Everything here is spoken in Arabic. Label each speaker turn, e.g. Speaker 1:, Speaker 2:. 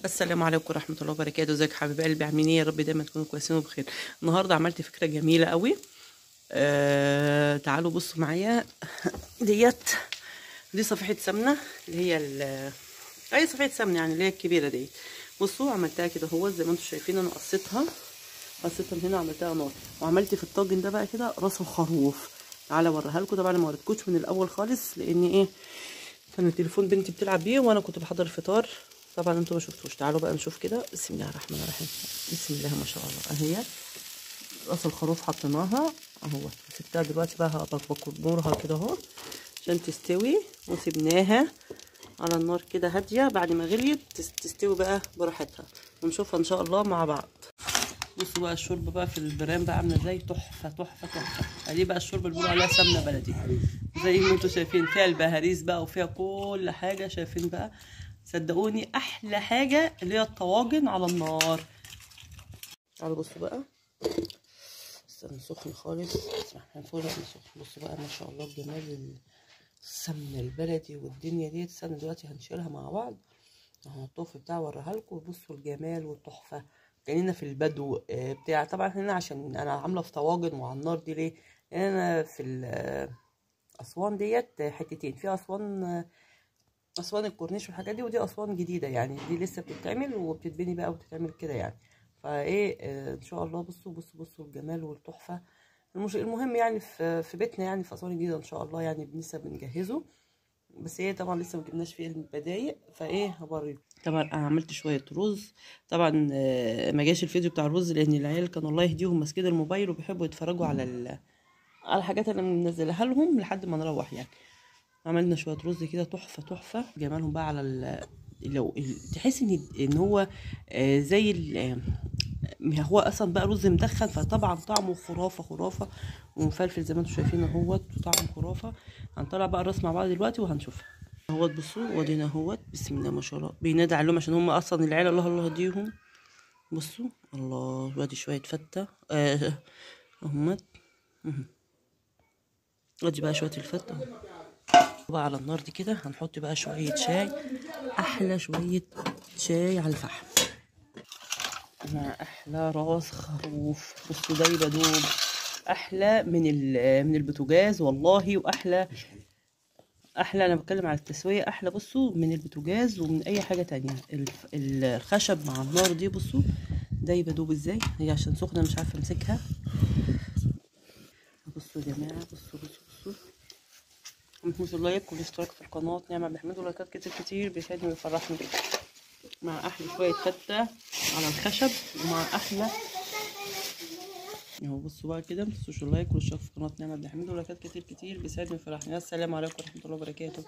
Speaker 1: السلام عليكم ورحمه الله وبركاته. ازيك حبايب قلبي؟ عاملين ايه؟ يا رب دايما تكونوا كويسين وبخير. النهارده عملت فكره جميله قوي. تعالوا بصوا معايا. دي صفيحه سمنه، اللي هي اي صفيحه سمنه يعني، اللي هي الكبيره دي. بصوا عملتها كده هو زي ما انتم شايفين. انا قصيتها من هنا وعملتها نار، وعملت في الطاجن ده بقى كده راس الخروف. تعالى اوريها لكم. طبعا ما وريتكوش من الاول خالص لان ايه، كان تليفون بنتي بتلعب بيه وانا كنت بحضر الفطار، طبعا انتوا ما شفتوش. تعالوا بقى نشوف كده. بسم الله الرحمن الرحيم. بسم الله ما شاء الله. اهي راس الخروف حطيناها اهو. سبتها دلوقتي بقى بكبرها كده اهو عشان تستوي، وسبناها على النار كده هاديه. بعد ما غليت تستوي بقى براحتها، ونشوفها ان شاء الله مع بعض. بصوا بقى الشوربه بقى في البرام بقى عامله ازاي، تحفه تحفه تحفه. دي بقى الشوربه اللي بيقولوا عليها سمنه بلدي، زي ما انتوا شايفين، فيها البهاريز بقى وفيها كل حاجه. شايفين بقى؟ صدقوني احلى حاجه اللي هي الطواجن على النار. تعالوا بصوا بقى. استنى سخن خالص، بصوا بقى ما شاء الله الجمال، السمنه البلدي والدنيا دي. استنى دلوقتي هنشيلها مع بعض، الطوف بتاعها اوريها لكم. بصوا الجمال والتحفه، كاننا في البدو بتاع. طبعا هنا عشان انا عامله في طواجن وعلى النار دي. ليه؟ لان انا في اسوان ديت حتتين، في اسوان الكورنيش والحاجات دي، ودي اسوان جديده يعني، دي لسه بتتعمل وبتتبني بقى وبتتعمل كده يعني. فايه ان شاء الله. بصوا الجمال والتحفه. المهم يعني في بيتنا يعني في اسوان الجديده ان شاء الله يعني، لسه بنجهزه. بس ايه طبعا لسه ما جبناش فيه البدايق، فايه هوريكم. طبعا انا عملت شويه رز. طبعا ما جاش الفيديو بتاع الرز لان العيال كانوا الله يهديهم ماسكين الموبايل وبيحبوا يتفرجوا على الحاجات اللي منزلها لهم لحد ما نروح يعني. عملنا شويه رز كده تحفه تحفه. جمالهم بقى على لو تحس ان هو زي هو اصلا بقى رز مدخن، فطبعا طعمه خرافه خرافه، ومفلفل زي ما انتم شايفين اهوت، وطعمه خرافه. هنطلع بقى الراس مع بعض دلوقتي وهنشوفها اهوت. بصوا ودينا اهوت. بسم الله ما شاء الله. بينادى عليهم عشان هم اصلا العيله الله الله يهديهم. بصوا الله، وادي شويه فته اهمت. ادي بقى شويه الفته بقى على النار دي كده. هنحط بقى شويه شاي، احلى شويه شاي على الفحم مع احلى راس خروف. بصوا ده بدوب احلى من البوتاجاز والله، واحلى انا بتكلم على التسويه احلى. بصوا من البوتاجاز ومن اي حاجه تانية. الخشب مع النار دي بصوا ده بدوب ازاي. هي عشان سخنه مش عارفه امسكها. بصوا يا جماعه، بصوا تنسوا اللايك والاشتراك في القناه. نعمل بحمده لايكات كتير بيساعدني ويفرحني مع احلى شويه فته على الخشب ومع احلى اهو. بصوا بقى كده، متنسوش اللايك والاشتراك في قناه نعمة بحمده ولايكات كتير بيساعدني ويفرحني. السلام عليكم ورحمه الله وبركاته.